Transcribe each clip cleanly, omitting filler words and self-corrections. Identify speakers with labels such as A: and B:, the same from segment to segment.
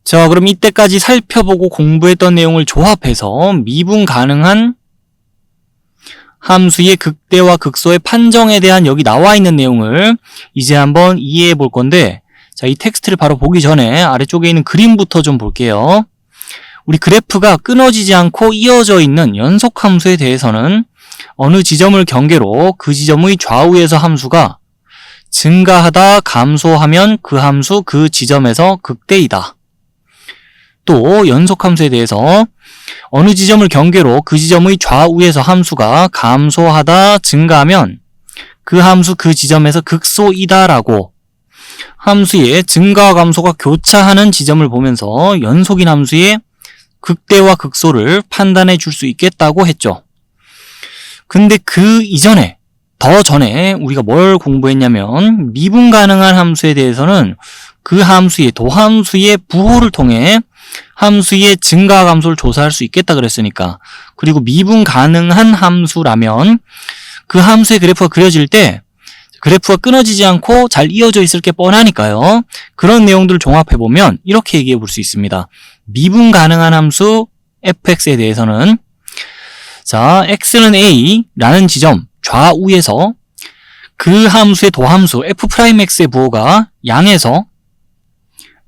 A: 자, 그럼 이때까지 살펴보고 공부했던 내용을 조합해서 미분 가능한 함수의 극대와 극소의 판정에 대한 여기 나와 있는 내용을 이제 한번 이해해 볼 건데, 자, 이 텍스트를 바로 보기 전에 아래쪽에 있는 그림부터 좀 볼게요. 우리 그래프가 끊어지지 않고 이어져 있는 연속함수에 대해서는 어느 지점을 경계로 그 지점의 좌우에서 함수가 증가하다 감소하면 그 함수 그 지점에서 극대이다. 또 연속함수에 대해서 어느 지점을 경계로 그 지점의 좌우에서 함수가 감소하다 증가하면 그 함수 그 지점에서 극소이다 라고 함수의 증가와 감소가 교차하는 지점을 보면서 연속인 함수의 극대와 극소를 판단해 줄 수 있겠다고 했죠. 근데 그 이전에, 더 전에 우리가 뭘 공부했냐면 미분 가능한 함수에 대해서는 그 함수의 도함수의 부호를 통해 함수의 증가와 감소를 조사할 수 있겠다 그랬으니까, 그리고 미분 가능한 함수라면 그 함수의 그래프가 그려질 때 그래프가 끊어지지 않고 잘 이어져 있을 게 뻔하니까요. 그런 내용들을 종합해보면 이렇게 얘기해 볼 수 있습니다. 미분 가능한 함수 fx에 대해서는, 자, x는 a라는 지점 좌우에서 그 함수의 도함수 f'x의 부호가 양에서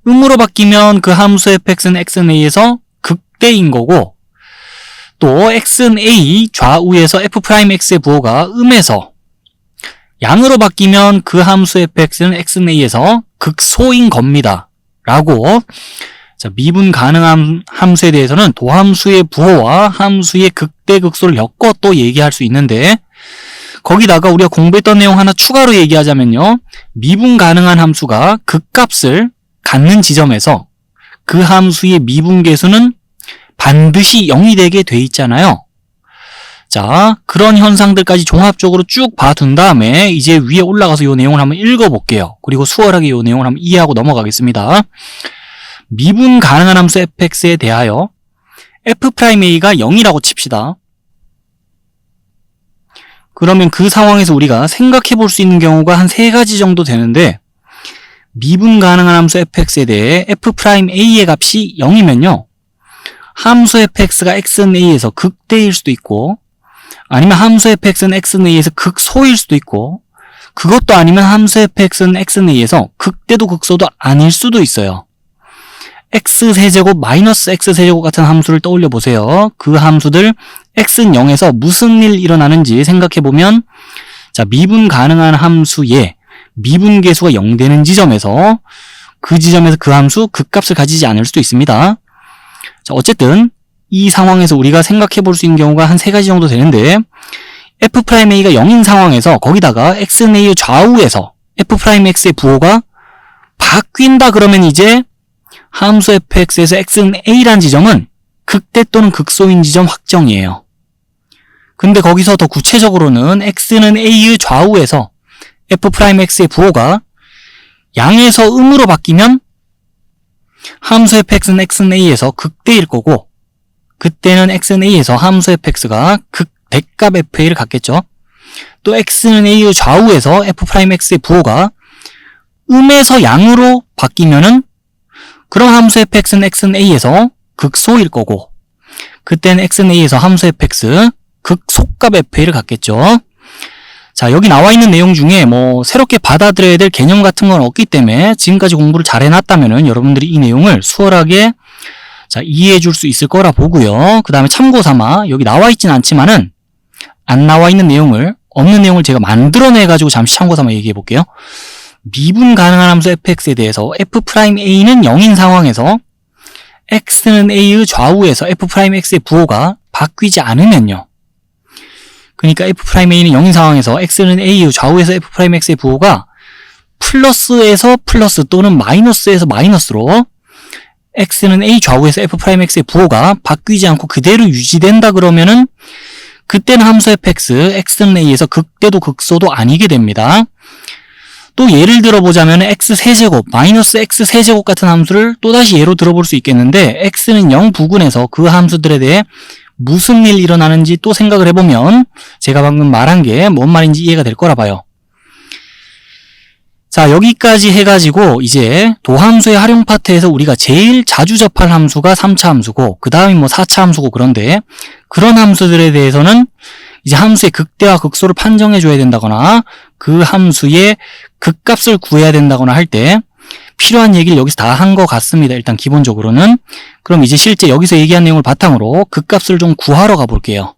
A: 음으로 바뀌면 그 함수 fx는 x는 a에서 극대인 거고, 또 x는 a 좌우에서 f'x의 부호가 음에서 양으로 바뀌면 그 함수 fx는 x는 a에서 극소인 겁니다. 라고, 자, 미분 가능한 함수에 대해서는 도함수의 부호와 함수의 극대 극소를 엮어 또 얘기할 수 있는데, 거기다가 우리가 공부했던 내용 하나 추가로 얘기하자면요, 미분 가능한 함수가 극값을 갖는 지점에서 그 함수의 미분계수는 반드시 0이 되게 돼 있잖아요. 자, 그런 현상들까지 종합적으로 쭉 봐둔 다음에 이제 위에 올라가서 이 내용을 한번 읽어볼게요. 그리고 수월하게 이 내용을 한번 이해하고 넘어가겠습니다. 미분 가능한 함수 fx에 대하여 f'a가 0이라고 칩시다. 그러면 그 상황에서 우리가 생각해 볼 수 있는 경우가 한 3가지 정도 되는데, 미분 가능한 함수 fx에 대해 f'a의 값이 0이면요, 함수 fx가 x는 a에서 극대일 수도 있고, 아니면 함수 fx는 x는 a에서 극소일 수도 있고, 그것도 아니면 함수 fx는 x는 a에서 극대도 극소도 아닐 수도 있어요. x세제곱 마이너스 x세제곱 같은 함수를 떠올려 보세요. 그 함수들 x는 0에서 무슨 일 일어나는지 생각해보면, 자, 미분 가능한 함수의 미분계수가 0 되는 지점에서 그 함수 극값을 가지지 않을 수도 있습니다. 자, 어쨌든 이 상황에서 우리가 생각해 볼 수 있는 경우가 한 3가지 정도 되는데, f'a가 0인 상황에서 거기다가 x는 a 좌우에서 f'x의 부호가 바뀐다 그러면 이제 함수 fx에서 x는 a라는 지점은 극대 또는 극소인 지점 확정이에요. 근데 거기서 더 구체적으로는 x는 a의 좌우에서 f'x의 부호가 양에서 음으로 바뀌면 함수 fx는 x는 a에서 극대일 거고, 그때는 x는 a에서 함수 fx가 극대값 fa를 갖겠죠. 또 x는 a의 좌우에서 f'x의 부호가 음에서 양으로 바뀌면은 그럼 함수 fx는 x는 a에서 극소일 거고, 그때는 x는 a에서 함수 fx 극소값 fa를 갖겠죠. 자, 여기 나와 있는 내용 중에 뭐 새롭게 받아들여야 될 개념 같은 건 없기 때문에 지금까지 공부를 잘 해놨다면은 여러분들이 이 내용을 수월하게, 자, 이해해 줄 수 있을 거라 보고요. 그 다음에 참고 삼아, 여기 나와 있진 않지만은 안 나와 있는 내용을, 없는 내용을 제가 만들어내가지고 잠시 참고 삼아 얘기해 볼게요. 미분 가능한 함수 fx에 대해서 f'a는 0인 상황에서 x는 a의 좌우에서 f'x의 부호가 바뀌지 않으면요, 그러니까 f'a는 0인 상황에서 x는 a의 좌우에서 f'x의 부호가 플러스에서 플러스 또는 마이너스에서 마이너스로 x는 a 좌우에서 f'x의 부호가 바뀌지 않고 그대로 유지된다 그러면은 그때는 함수 fx, x는 a에서 극대도 극소도 아니게 됩니다. 또 예를 들어보자면 x세제곱, 마이너스 x세제곱 같은 함수를 또다시 예로 들어볼 수 있겠는데, x는 0 부근에서 그 함수들에 대해 무슨 일 일어나는지 또 생각을 해보면 제가 방금 말한 게 뭔 말인지 이해가 될 거라 봐요. 자, 여기까지 해가지고 이제 도함수의 활용 파트에서 우리가 제일 자주 접할 함수가 3차 함수고 그 다음이 뭐 4차 함수고 그런데 그런 함수들에 대해서는 이제 함수의 극대와 극소를 판정해 줘야 된다거나 그 함수의 극값을 구해야 된다거나 할 때 필요한 얘기를 여기서 다 한 것 같습니다. 일단 기본적으로는. 그럼 이제 실제 여기서 얘기한 내용을 바탕으로 극값을 좀 구하러 가볼게요.